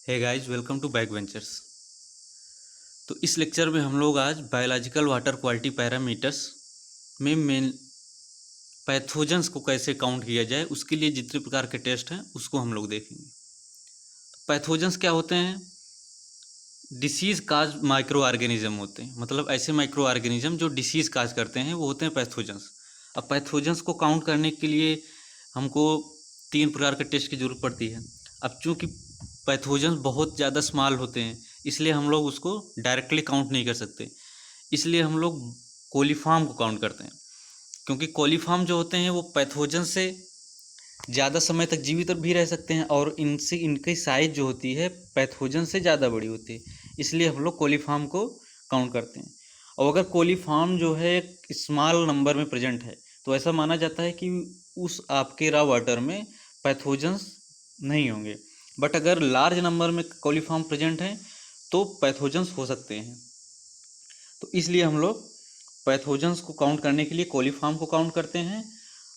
Hey guys, welcome to back ventures. तो इस lecture में हम लोग आज बायोलॉजिकल वाटर क्वालिटी पैरामीटर्स में मेन पैथोजेंस को कैसे काउंट किया जाए, उसके लिए जितने प्रकार के टेस्ट हैं उसको हम लोग देखेंगे। पैथोजेंस क्या होते हैं? डिसीज़ काज माइक्रो ऑर्गेनिज्म होते हैं, मतलब ऐसे माइक्रो ऑर्गेनिज्म जो डिसीज़ काज करते हैं वो होते हैं पैथोजेंस। अब पैथोजेंस को काउंट करने के लिए हमको 3 प्रकार के टेस्ट की ज़रूरत पड़ती है। अब चूँकि पैथोजेंस बहुत ज़्यादा स्मॉल होते हैं, इसलिए हम लोग उसको डायरेक्टली काउंट नहीं कर सकते। इसलिए हम लोग कोलीफॉर्म को काउंट करते हैं, क्योंकि कोलीफॉर्म जो होते हैं वो पैथोजन से ज़्यादा समय तक जीवित भी रह सकते हैं और इनसे इनकी साइज जो होती है पैथोजन से ज़्यादा बड़ी होती है। इसलिए हम लोग कोलीफॉर्म को काउंट करते हैं। और अगर कोलीफॉर्म जो है स्मॉल नंबर में प्रेजेंट है तो ऐसा माना जाता है कि उस आपके रॉ वाटर में पैथोजेंस नहीं होंगे। बट अगर लार्ज नंबर में कोलीफॉर्म प्रेजेंट है तो पैथोजेंस हो सकते हैं। तो इसलिए हम लोग पैथोजेंस को काउंट करने के लिए कोलीफॉर्म को काउंट करते हैं।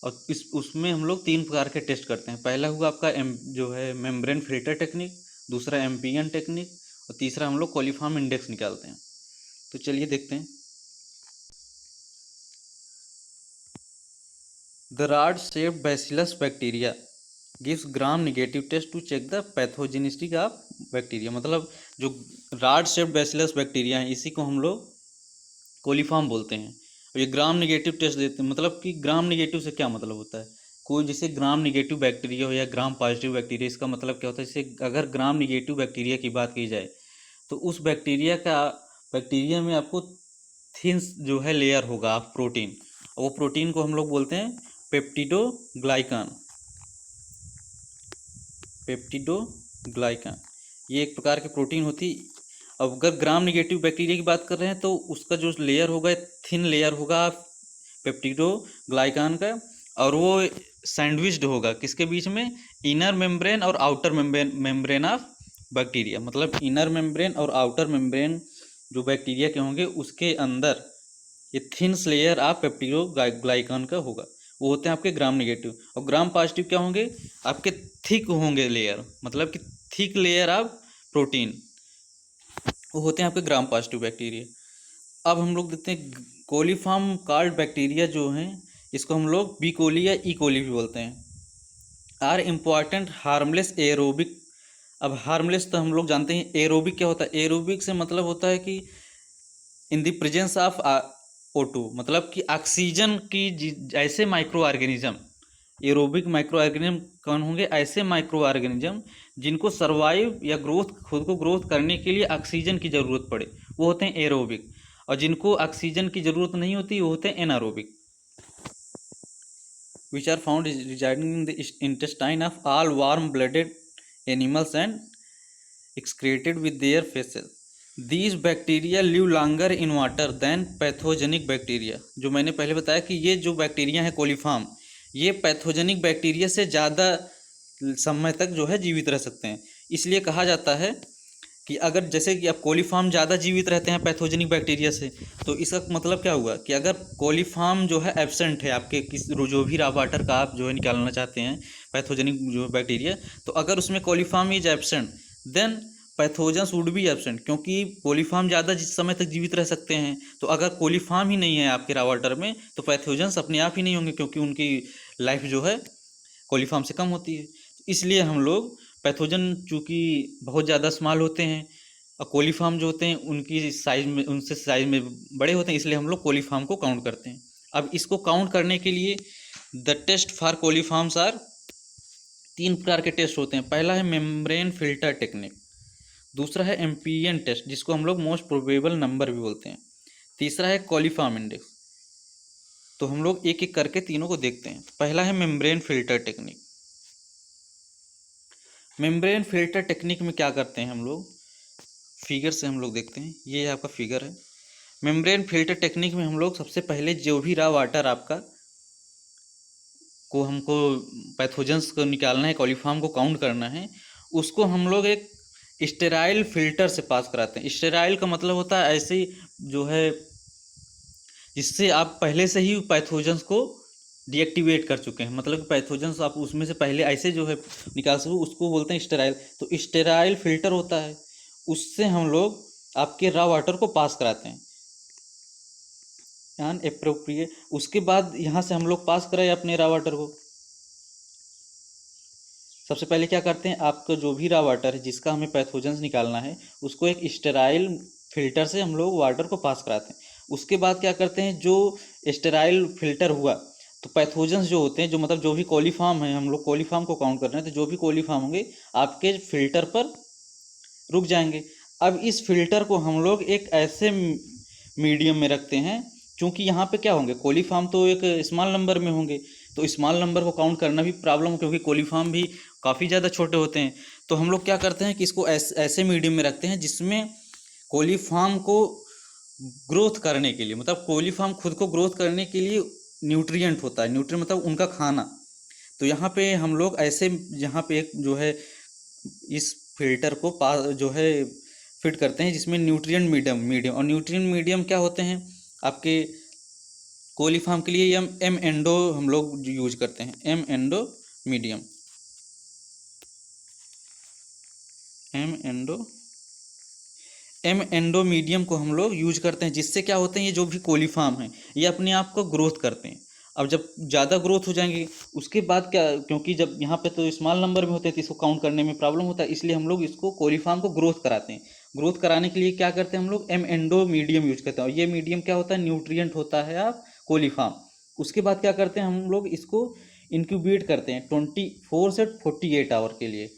और उसमें हम लोग 3 प्रकार के टेस्ट करते हैं। पहला हुआ आपका जो है मेम्ब्रेन फिल्टर टेक्निक, दूसरा एम्पियन टेक्निक और तीसरा हम लोग कोलीफॉर्म इंडेक्स निकालते हैं। तो चलिए देखते हैं। The rod shaped bacillus bacteria gives gram negative test to check the pathogenicity of bacteria. मतलब जो रॉड शेप्ड बैसिलस बैक्टीरिया है इसी को हम लोग कोलीफॉर्म बोलते हैं। और ये ग्राम निगेटिव टेस्ट देते हैं। मतलब कि ग्राम निगेटिव से क्या मतलब होता है? कोई जैसे ग्राम निगेटिव बैक्टीरिया हो या ग्राम पॉजिटिव बैक्टीरिया, इसका मतलब क्या होता है? जैसे अगर ग्राम निगेटिव बैक्टीरिया की बात की जाए तो उस बैक्टीरिया में आपको थिन जो है लेयर होगा ऑफ प्रोटीन, और वो प्रोटीन को हम लोग बोलते हैं पेप्टिडोग्लाइकान। पेप्टिडोग्लाइकान ये एक प्रकार की प्रोटीन होती। अब अगर ग्राम निगेटिव बैक्टीरिया की बात कर रहे हैं तो उसका जो लेयर होगा थिन लेयर होगा पेप्टिडोग्लाइकान का, और वो सैंडविच्ड होगा किसके बीच में? इनर मेम्ब्रेन और आउटर मेम्ब्रेन ऑफ बैक्टीरिया। मतलब इनर मेम्ब्रेन और आउटर मेम्ब्रेन जो बैक्टीरिया के होंगे उसके अंदर ये थिन लेयर ऑफ पेप्टिडोग्लाइकान का होगा। वो होते हैं आपके ग्राम निगेटिव। और ग्राम पॉजिटिव क्या होंगे? आपके थिक होंगे लेयर, मतलब कि थिक लेयर ऑफ प्रोटीन, वो होते हैं आपके ग्राम पॉजिटिव बैक्टीरिया। अब हम लोग देखते हैं कोलीफॉर्म कार्ड बैक्टीरिया जो हैं, इसको हम लोग बी कोली या ई कोली भी बोलते हैं। Are important harmless aerobic. अब हार्मलेस तो हम लोग जानते हैं, एरोबिक क्या होता है? एरोबिक से मतलब होता है कि in the presence of O2, मतलब कि ऑक्सीजन की ऐसे micro organism. Aerobic micro organism कौन होंगे? ऐसे माइक्रो ऑर्गेनिज्म जिनको सर्वाइव या ग्रोथ, खुद को ग्रोथ करने के लिए ऑक्सीजन की ज़रूरत पड़े, वो होते हैं एरोबिक। और जिनको ऑक्सीजन की ज़रूरत नहीं होती वो होते हैं anaerobic. Which are found residing in the intestine of all warm blooded animals and excreted with their faces. These bacteria live longer in water than pathogenic bacteria। जो मैंने पहले बताया कि ये जो बैक्टीरिया है कोलीफॉर्म, ये पैथोजेनिक बैक्टीरिया से ज़्यादा समय तक जो है जीवित रह सकते हैं। इसलिए कहा जाता है कि अगर जैसे कि अब कोलीफॉर्म ज़्यादा जीवित रहते हैं पैथोजेनिक बैक्टीरिया से, तो इसका मतलब क्या हुआ कि अगर कोलीफॉर्म जो है एब्सेंट है आपके जो भी रॉ वाटर का आप जो है निकालना चाहते हैं पैथोजेनिक जो बैक्टीरिया, तो अगर उसमें coliform is absent then pathogens would be absent, क्योंकि कोलीफॉर्म ज़्यादा जिस समय तक जीवित रह सकते हैं। तो अगर कोलीफॉर्म ही नहीं है आपके रॉ वाटर में तो पैथोजेंस अपने आप ही नहीं होंगे, क्योंकि उनकी लाइफ जो है कोलीफॉर्म से कम होती है। इसलिए हम लोग पैथोजन चूँकि बहुत ज़्यादा स्मॉल होते हैं और कोलीफॉर्म जो होते हैं उनकी साइज में, उनसे साइज में बड़े होते हैं, इसलिए हम लोग कोलीफॉर्म को काउंट करते हैं। अब इसको काउंट करने के लिए द टेस्ट फॉर कोलीफॉर्म्स आर 3 प्रकार के टेस्ट होते हैं। पहला है मेम्ब्रेन फिल्टर टेक्निक, दूसरा है एम्पियन टेस्ट जिसको हम लोग मोस्ट प्रोबेबल नंबर भी बोलते हैं, तीसरा है कोलीफॉर्म इंडेक्स। तो हम लोग एक एक करके तीनों को देखते हैं। पहला है membrane filter technique. Membrane filter technique में क्या करते हैं हम लोग? फिगर से हम लोग देखते हैं। ये आपका फिगर है। मेम्ब्रेन फिल्टर टेक्निक में हम लोग सबसे पहले जो भी रॉ वाटर आपका को हमको पैथोजेंस को निकालना है, कोलीफॉर्म को काउंट करना है, उसको हम लोग एक स्टेराइल फिल्टर से पास कराते हैं। स्टेराइल का मतलब होता है ऐसे जो है जिससे आप पहले से ही पैथोजेंस को डीएक्टिवेट कर चुके हैं, मतलब कि पैथोजेंस आप उसमें से पहले ऐसे जो है निकाल सको, उसको बोलते हैं स्टेराइल। तो स्टेराइल फिल्टर होता है, उससे हम लोग आपके रॉ वाटर को पास कराते हैं यान एप्रोप्रिएट। उसके बाद यहाँ से हम लोग पास कराए अपने रॉ वाटर को। सबसे पहले क्या करते हैं, आपका जो भी रॉ वाटर है जिसका हमें पैथोजेंस निकालना है, उसको एक स्टेराइल फिल्टर से हम लोग वाटर को पास कराते हैं। उसके बाद क्या करते हैं, जो स्टेराइल फिल्टर हुआ तो पैथोजेंस जो होते हैं, जो मतलब जो भी कोलीफॉर्म है, हम लोग कोलीफॉर्म को काउंट कर रहे हैं, तो जो भी कोलीफॉर्म होंगे आपके फिल्टर पर रुक जाएंगे। अब इस फिल्टर को हम लोग एक ऐसे मीडियम में रखते हैं, क्योंकि यहाँ पे क्या होंगे, कोलीफॉर्म तो एक स्मॉल नंबर में होंगे, तो स्मॉल नंबर को काउंट करना भी प्रॉब्लम हो, क्योंकि कोलीफॉर्म भी काफ़ी ज़्यादा छोटे होते हैं। तो हम लोग क्या करते हैं कि इसको ऐसे मीडियम में रखते हैं जिसमें कोलीफॉर्म को ग्रोथ करने के लिए, मतलब कोलीफॉर्म खुद को ग्रोथ करने के लिए न्यूट्रिएंट होता है, न्यूट्रिएंट मतलब उनका खाना। तो यहाँ पे हम लोग ऐसे, यहाँ पे एक जो है इस फिल्टर को जो है फिट करते हैं जिसमें न्यूट्रिएंट मीडियम और न्यूट्रिएंट मीडियम क्या होते हैं आपके कोलीफॉर्म के लिए, एम एंडो हम लोग यूज करते हैं, M Endo medium, M Endo medium को हम लोग यूज करते हैं, जिससे क्या होते हैं, ये जो भी कोलीफॉर्म है ये अपने आप को ग्रोथ करते हैं। अब जब ज़्यादा ग्रोथ हो जाएंगे उसके बाद क्या, क्योंकि जब यहाँ पे तो स्मॉल नंबर में होते हैं तो इसको काउंट करने में प्रॉब्लम होता है, इसलिए हम लोग इसको कोलीफॉर्म को ग्रोथ कराते हैं। ग्रोथ कराने के लिए क्या करते हैं, हम लोग एम एंडो मीडियम यूज करते हैं, और ये मीडियम क्या होता है, न्यूट्रिएंट होता है आप कोलीफॉर्म। उसके बाद क्या करते हैं, हम लोग इसको इंक्यूबेट करते हैं 24 से 48 आवर के लिए।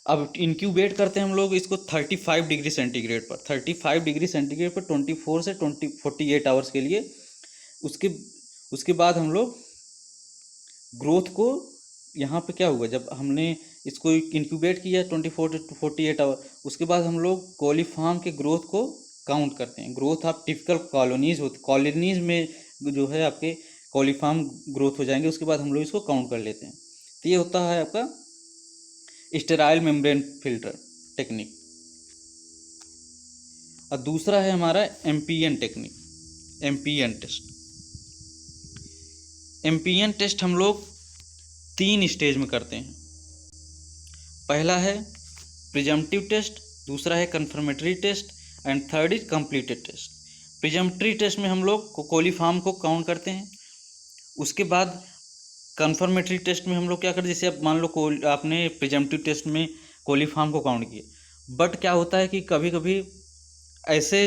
अब इंक्यूबेट करते हैं हम लोग इसको 35 डिग्री सेंटीग्रेड पर, 35 डिग्री सेंटीग्रेड पर 24 से 48 आवर्स के लिए। उसके बाद हम लोग ग्रोथ को, यहाँ पे क्या हुआ, जब हमने इसको इंक्यूबेट किया 24 to 48 आवर, उसके बाद हम लोग कोलीफॉर्म के ग्रोथ को काउंट करते हैं। ग्रोथ आप टिपिकल कॉलोनीज में जो है आपके कोलीफॉर्म ग्रोथ हो जाएंगे, उसके बाद हम लोग इसको काउंट कर लेते हैं। तो ये होता है आपका स्टेराइल मेम्ब्रेन फिल्टर टेक्निक। और दूसरा है हमारा MPN technique, MPN test. MPN test हम लोग 3 स्टेज में करते हैं। पहला है प्रिजम्पटिव टेस्ट, दूसरा है confirmatory test, and third is completed test. Presumptive test में हम लोग कोलीफॉर्म को काउंट करते हैं। उसके बाद कंफर्मेटरी टेस्ट में हम लोग क्या करते हैं, जैसे अब मान लो आपने प्रिजम्पटिव टेस्ट में कोलीफॉर्म को काउंट किया, बट क्या होता है कि कभी कभी ऐसे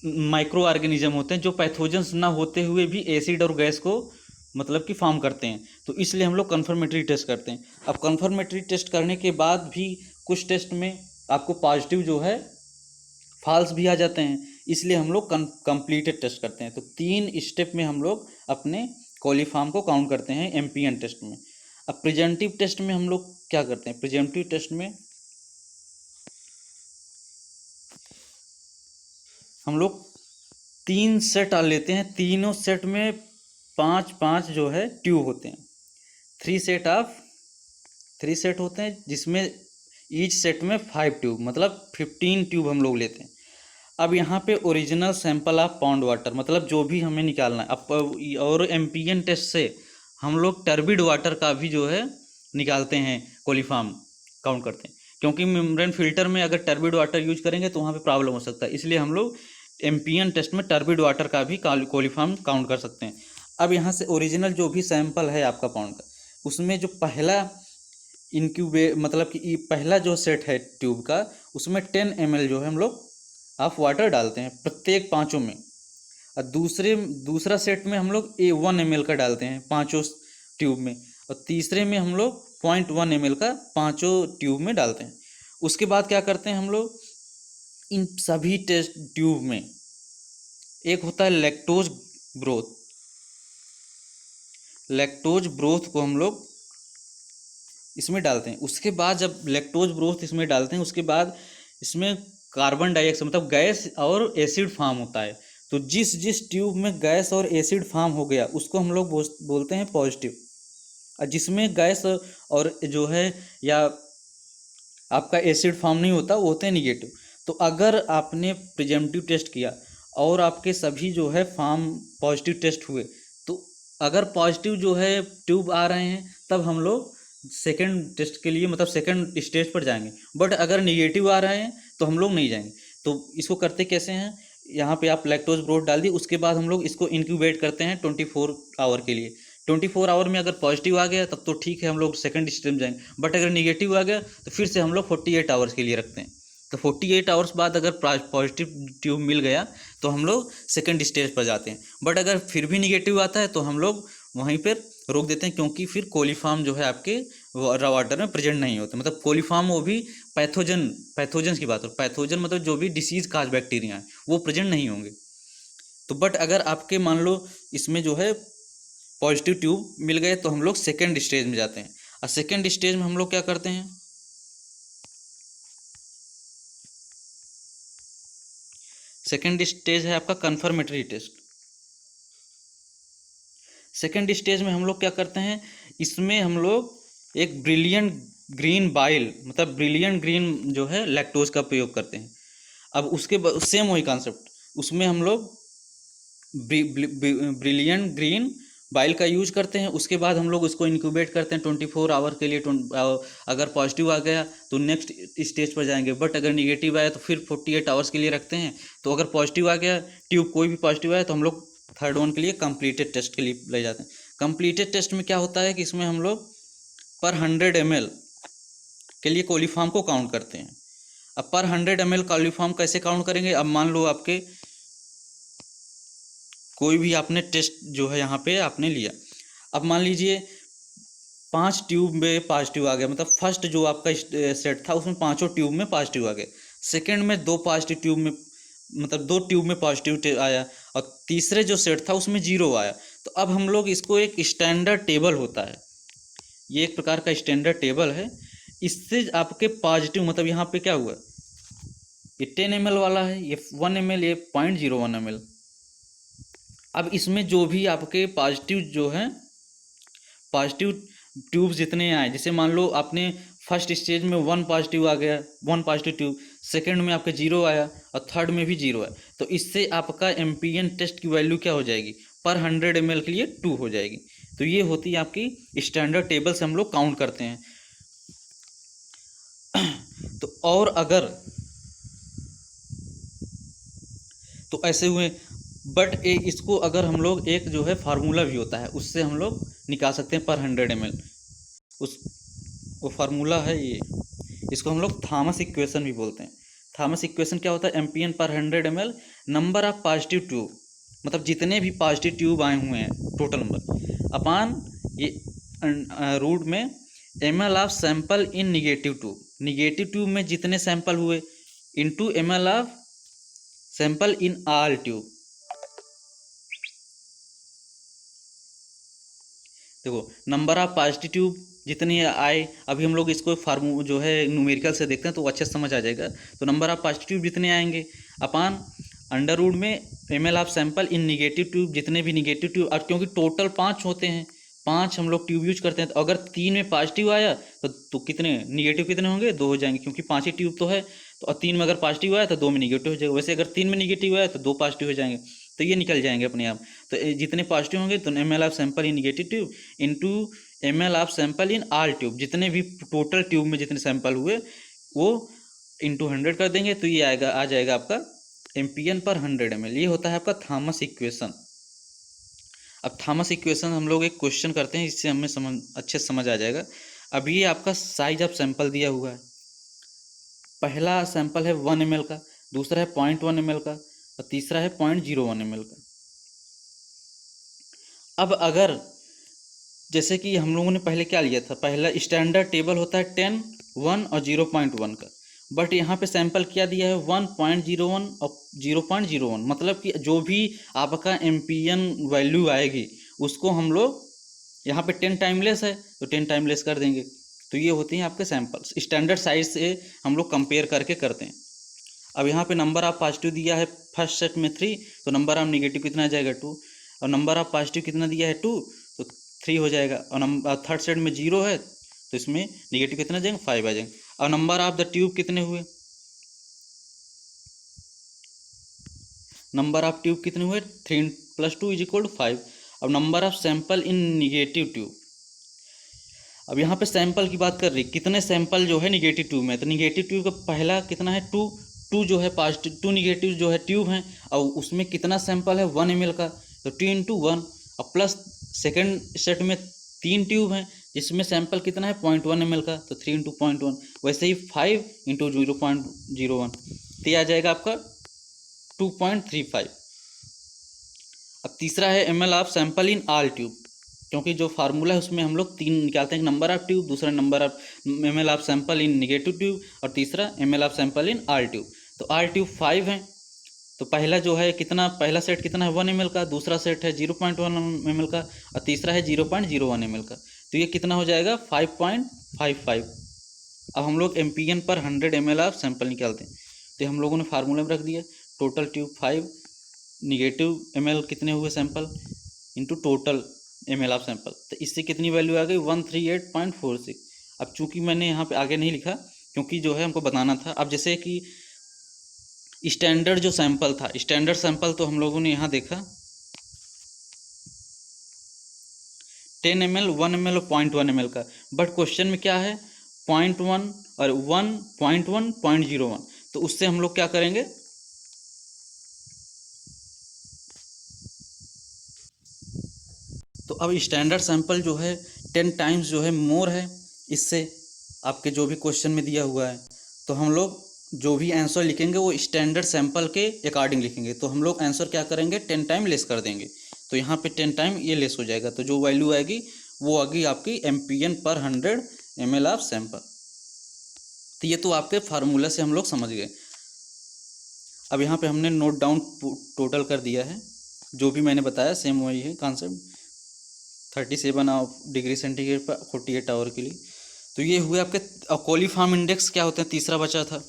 माइक्रो ऑर्गेनिज्म होते हैं जो पैथोजेंस ना होते हुए भी एसिड और गैस को मतलब कि फॉर्म करते हैं, तो इसलिए हम लोग कंफर्मेटरी टेस्ट करते हैं। अब कंफर्मेटरी टेस्ट करने के बाद भी कुछ टेस्ट में आपको पॉजिटिव जो है फॉल्स भी आ जाते हैं, इसलिए हम लोग कंप्लीटेड टेस्ट करते हैं। तो 3 स्टेप में हम लोग अपने कोलीफॉर्म को काउंट करते हैं एमपीएन टेस्ट में। अब प्रिजेंटिव टेस्ट में हम लोग क्या करते हैं, प्रिजेंटिव टेस्ट में हम लोग 3 सेट लेते हैं, तीनों सेट में 5-5 जो है ट्यूब होते हैं। 3 सेट होते हैं जिसमें ईच सेट में 5 ट्यूब, मतलब 15 ट्यूब हम लोग लेते हैं। अब यहाँ पे original sample of pond water, मतलब जो भी हमें निकालना है। अब और एमपीएन टेस्ट से हम लोग टर्बिड वाटर का भी जो है निकालते हैं, कोलीफॉर्म काउंट करते हैं, क्योंकि मेम्ब्रेन फिल्टर में अगर टर्बिड वाटर यूज करेंगे तो वहाँ पे प्रॉब्लम हो सकता है, इसलिए हम लोग एमपीएन टेस्ट में टर्बिड वाटर का भी कोलीफॉर्म काउंट कर सकते हैं। अब यहाँ से ओरिजिनल जो भी सैंपल है आपका पॉन्ड का, उसमें जो पहला मतलब कि पहला जो सेट है ट्यूब का, उसमें 10 ml जो है हम लोग ऑफ वाटर डालते हैं प्रत्येक 5 में। और दूसरा सेट में हम लोग 1 ml का डालते हैं 5 ट्यूब में, और तीसरे में हम लोग 0.1 ml का 5 ट्यूब में डालते हैं। उसके बाद क्या करते हैं हम लोग, इन सभी टेस्ट ट्यूब में एक होता है लैक्टोज ब्रोथ को हम लोग इसमें डालते हैं। उसके बाद जब लैक्टोज ब्रोथ इसमें डालते हैं, उसके बाद इसमें कार्बन डाइऑक्साइड मतलब गैस और एसिड फॉर्म होता है। तो जिस ट्यूब में गैस और एसिड फॉर्म हो गया उसको हम लोग बोलते हैं पॉजिटिव, और जिसमें गैस और जो है या आपका एसिड फॉर्म नहीं होता वो होते हैं निगेटिव। तो अगर आपने प्रिजम्पटिव टेस्ट किया और आपके सभी जो है फॉर्म पॉजिटिव टेस्ट हुए, तो अगर पॉजिटिव जो है ट्यूब आ रहे हैं तब हम लोग सेकंड टेस्ट के लिए मतलब सेकंड स्टेज पर जाएंगे, बट अगर निगेटिव आ रहे हैं तो हम लोग नहीं जाएंगे। तो इसको करते कैसे हैं, यहाँ पे आप लैक्टोज ब्रोथ डाल दिए, उसके बाद हम लोग इसको इंक्यूबेट करते हैं 24 आवर के लिए। 24 आवर में अगर पॉजिटिव आ गया तब तो ठीक है, हम लोग सेकंड स्टेज में जाएंगे, बट अगर निगेटिव आ गया तो फिर से हम लोग 48 आवर्स के लिए रखते हैं। तो 48 आवर्स बाद अगर पॉजिटिव ट्यूब मिल गया तो हम लोग सेकंड स्टेज पर जाते हैं, बट अगर फिर भी निगेटिव आता है तो हम लोग वहीं पर रोक देते हैं, क्योंकि फिर कोलीफार्म जो है आपके वाटर में प्रेजेंट नहीं होते। मतलब कोलीफार्म वो भी पैथोजन की बात हो, पैथोजन मतलब जो भी डिसीज काज बैक्टीरिया है वो प्रेजेंट नहीं होंगे। तो बट अगर आपके मान लो इसमें जो है पॉजिटिव ट्यूब मिल गए तो हम लोग सेकेंड स्टेज में जाते हैं। और सेकेंड स्टेज में हम लोग क्या करते हैं, सेकेंड स्टेज है आपका कन्फर्मेटरी टेस्ट। सेकेंड स्टेज में हम लोग क्या करते हैं, इसमें हम लोग एक ब्रिलियंट ग्रीन बाइल मतलब ब्रिलियंट ग्रीन जो है लैक्टोज का प्रयोग करते हैं। अब उसके सेम वही कॉन्सेप्ट, उसमें हम लोग ब्रिलियंट ग्रीन बाइल का यूज करते हैं। उसके बाद हम लोग उसको इंक्यूबेट करते हैं 24 आवर के लिए। अगर पॉजिटिव आ गया तो नेक्स्ट स्टेज पर जाएंगे, बट अगर निगेटिव आया तो फिर 48 आवर्स के लिए रखते हैं। तो अगर पॉजिटिव आ गया ट्यूब कोई भी पॉजिटिव आया तो हम लोग थर्ड वन के लिए कंप्लीटेड टेस्ट के लिए ले जाते हैं। कंप्लीटेड टेस्ट में क्या होता है कि इसमें हम लोग पर 100 ml के लिए कोलीफार्म को काउंट करते हैं। अब पर 100 ml कोलीफार्म कैसे काउंट करेंगे, अब मान लो आपके कोई भी आपने टेस्ट जो है यहाँ पे आपने लिया, अब मान लीजिए 5 ट्यूब में पॉजिटिव आ गया, मतलब फर्स्ट जो आपका सेट था उसमें 5 ट्यूब में पॉजिटिव आ गया, सेकंड में 2 पॉजिटिव ट्यूब में मतलब 2 ट्यूब में पॉजिटिव आया, और तीसरे जो सेट था उसमें 0 आया। तो अब हम लोग इसको एक स्टैंडर्ड टेबल होता है, ये एक प्रकार का स्टैंडर्ड टेबल है, इससे आपके पॉजिटिव मतलब यहाँ पे क्या हुआ, ये 10 ml वाला है, ये 1 ml, ये 0.01 ml। अब इसमें जो भी आपके पॉजिटिव जो है पॉजिटिव ट्यूब जितने आए, जैसे मान लो आपने फर्स्ट स्टेज में 1 पॉजिटिव आ गया, 1 पॉजिटिव ट्यूब, सेकंड में आपके 0 आया और थर्ड में भी 0 आया, तो इससे आपका एमपीएन टेस्ट की वैल्यू क्या हो जाएगी, पर 100 ml के लिए 2 हो जाएगी। तो ये होती है आपकी स्टैंडर्ड टेबल से हम लोग काउंट करते हैं। तो और अगर तो ऐसे हुए, बट इसको अगर हम लोग एक जो है फार्मूला भी होता है उससे हम लोग निकाल सकते हैं पर 100 ml, उस वो फार्मूला है ये, इसको हम लोग थॉमस इक्वेशन भी बोलते हैं। थॉमस इक्वेशन क्या होता है, एमपीएन पर 100 ml number of positive tube, मतलब जितने भी पॉजिटिव ट्यूब आए हुए हैं टोटल नंबर, अपान ये रूट में ml of sample in negative tube, negative tube में जितने सैंपल हुए into ml of sample in all tube. देखो नंबर ऑफ पॉजिटिव ट्यूब जितनी आए, अभी हम लोग इसको फार्मू जो है न्यूमेरिकल से देखते हैं तो अच्छे से समझ आ जाएगा। तो नंबर ऑफ पॉजिटिव ट्यूब जितने आएंगे अपान अंडर रूट में ml of sample in negative tube, जितने भी निगेटिव ट्यूब, और क्योंकि टोटल 5 होते हैं, 5 हम लोग ट्यूब यूज करते हैं, तो अगर 3 में पॉजिटिव आया तो कितने निगेटिव कितने होंगे, 2 हो जाएंगे, क्योंकि 5 ही ट्यूब तो है। तो और 3 में अगर पॉजिटिव आया तो 2 में निगेटिव हो जाएगा, वैसे अगर 3 में निगेटिव आया तो 2 पॉजिटिव हो जाएंगे, तो ये निकल जाएंगे अपने आप। तो जितने पॉजिटिव होंगे तो ml of sample in negative tube into ml of sample in all tube, जितने भी टोटल ट्यूब में जितने सैंपल हुए वो इंटू 100 कर देंगे, तो ये आएगा आ जाएगा आपका एमपीएन पर 100 ml। ये होता है आपका थॉमस इक्वेशन। अब थॉमस इक्वेशन हम लोग एक क्वेश्चन करते हैं, इससे हमें अच्छे से समझ आ जाएगा। अब ये आपका साइज ऑफ सैंपल दिया हुआ है, पहला सैंपल है 1 ml का, दूसरा है 0.1 ml का, और तीसरा है 0.01 ml का। अब अगर जैसे कि हम लोगों ने पहले क्या लिया था, पहला स्टैंडर्ड टेबल होता है 10, 1 और 0.1 का, बट यहाँ पे सैंपल क्या दिया है 1.01 और 0.01, मतलब कि जो भी आपका एमपीएन वैल्यू आएगी उसको हम लोग यहाँ पे 10 टाइम लेस है तो 10 टाइम लेस कर देंगे। तो ये होते हैं आपके सैंपल्स, स्टैंडर्ड साइज से हम लोग कंपेयर करके करते हैं। अब यहाँ पे नंबर ऑफ पॉजिटिव दिया है फर्स्ट सेट में 3, तो नंबर ऑफ निगेटिव कितना आ जाएगा 2, और नंबर ऑफ पॉजिटिव कितना दिया है 2, तो 3 हो जाएगा, और नंबर थर्ड सेट में 0 है तो इसमें निगेटिव कितना आ जाएंगे 5 आ जाएंगे। और नंबर ऑफ द ट्यूब कितने हुए, नंबर ऑफ ट्यूब कितने हुए 3 + 2 = 5, अब number of sample in negative tube, अब यहाँ पे सैंपल की बात कर रही, कितने सैंपल जो है निगेटिव ट्यूब में, तो निगेटिव ट्यूब का पहला कितना है 2 जो है पॉजिटिव 2 निगेटिव जो है ट्यूब हैं, और उसमें कितना सैंपल है 1 ml का, तो 2 × 1, और प्लस सेकेंड सेट में 3 ट्यूब हैं जिसमें सैंपल कितना है 0.1 ml का, तो 3 × 0.1, वैसे ही 5 × 0.01, तो ये आ जाएगा आपका 2.35। अब तीसरा है ml of sample in all tube, क्योंकि जो फार्मूला है उसमें हम लोग 3 निकालते हैं, नंबर ऑफ ट्यूब, दूसरा number of ml of sample in negative tube, और तीसरा ml of sample in all tube. तो ऑल ट्यूब 5 हैं, तो पहला जो है कितना, पहला सेट कितना है 1 ml का, दूसरा सेट है 0.1 ml का, और तीसरा है 0.01 ml का, तो ये कितना हो जाएगा 5.55। अब हम लोग MPN पर 100 ml ऑफ सैंपल निकालते हैं, तो हम लोगों ने फार्मूले में रख दिया, टोटल ट्यूब 5, निगेटिव ml कितने हुए sample into total ml of sample, तो इससे कितनी वैल्यू आ गई 138.46। अब चूंकि मैंने यहाँ पे आगे नहीं लिखा क्योंकि जो है हमको बताना था। अब जैसे कि स्टैंडर्ड जो सैंपल था, स्टैंडर्ड सैंपल तो हम लोगों ने यहाँ देखा 10 ml 1 ml और 0.1 ml का, बट क्वेश्चन में क्या है 0.1 और 1.1 0.01, तो उससे हम लोग क्या करेंगे, तो अब स्टैंडर्ड सैंपल जो है 10 टाइम्स जो है मोर है इससे, आपके जो भी क्वेश्चन में दिया हुआ है, तो हम लोग जो भी आंसर लिखेंगे वो स्टैंडर्ड सैंपल के अकॉर्डिंग लिखेंगे, तो हम लोग आंसर क्या करेंगे 10 टाइम लेस कर देंगे, तो यहाँ पे 10 टाइम ये लेस हो जाएगा, तो जो वैल्यू आएगी वो आएगी आपकी MPN पर 100 ml ऑफ सैंपल। तो ये तो आपके फार्मूला से हम लोग समझ गए। अब यहाँ पे हमने नोट डाउन टोटल कर दिया है, जो भी मैंने बताया सेम वही है कॉन्सेप्ट, 37 डिग्री सेंटीग्रेड पर 48 आवर के लिए। तो ये हुए आपके कोलीफॉर्म इंडेक्स क्या होते हैं, तीसरा बचा था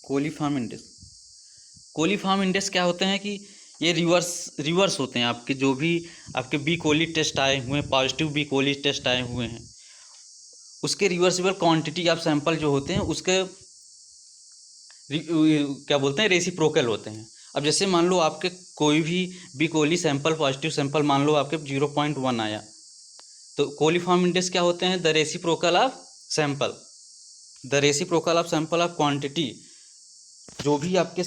कोलीफॉर्म इंडेक्स। कोलीफॉर्म इंडेक्स क्या होते हैं कि ये रिवर्स होते हैं, आपके जो भी आपके बी कोली टेस्ट आए हुए हैं, पॉजिटिव बी कोली टेस्ट आए हुए हैं, उसके रिवर्सिबल क्वांटिटी ऑफ सैंपल जो होते हैं उसके क्या बोलते हैं रेसिप्रोकल होते हैं। अब जैसे मान लो आपके कोई भी B coli sample positive sample मान लो आपके 0.1 आया, तो कोलीफॉर्म इंडेक्स क्या होते हैं the reciprocal of sample, the reciprocal of sample of quantity, जो भी आपके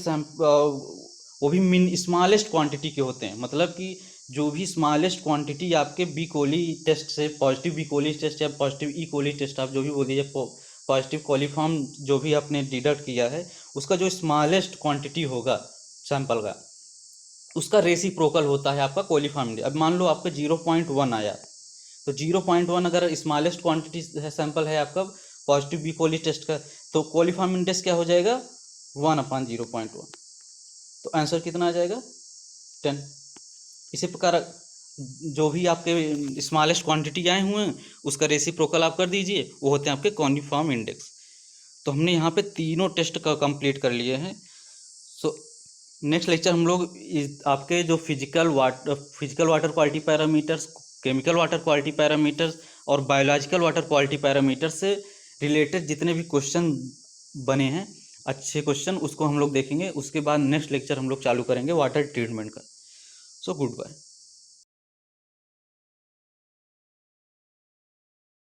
वो भी स्मॉलेस्ट क्वांटिटी के होते हैं, मतलब कि जो भी स्मॉलेस्ट क्वांटिटी आपके बी कोली टेस्ट से, पॉजिटिव बी कोली टेस्ट या पॉजिटिव ई कोली टेस्ट, आप जो भी बोल दीजिए, पॉजिटिव कोलीफॉर्म जो भी आपने डिडक्ट किया है उसका जो स्मॉलेस्ट क्वांटिटी होगा सैंपल का, उसका रेसिप्रोकल होता है आपका कोलीफॉर्म इंडेक्स। अब मान लो आपका 0.1 आया, तो 0.1 अगर स्मॉलेस्ट क्वांटिटी है सैंपल है आपका पॉजिटिव बी कोली टेस्ट का, तो कोलीफॉर्म इंडेक्स क्या हो जाएगा 1/0.1, तो आंसर कितना आ जाएगा 10। इसी प्रकार जो भी आपके स्मॉलेस्ट क्वांटिटी आए हुए हैं उसका रेसिप्रोकल आप कर दीजिए, वो होते हैं आपके कोलीफॉर्म इंडेक्स। तो हमने यहाँ पे तीनों टेस्ट का कंप्लीट कर लिए हैं। सो नेक्स्ट लेक्चर हम लोग आपके जो physical water quality parameters, chemical water quality parameters और बायोलॉजिकल वाटर क्वालिटी पैरामीटर्स से रिलेटेड जितने भी क्वेश्चन बने हैं अच्छे क्वेश्चन, उसको हम लोग देखेंगे। उसके बाद नेक्स्ट लेक्चर हम लोग चालू करेंगे वाटर ट्रीटमेंट का। So good bye.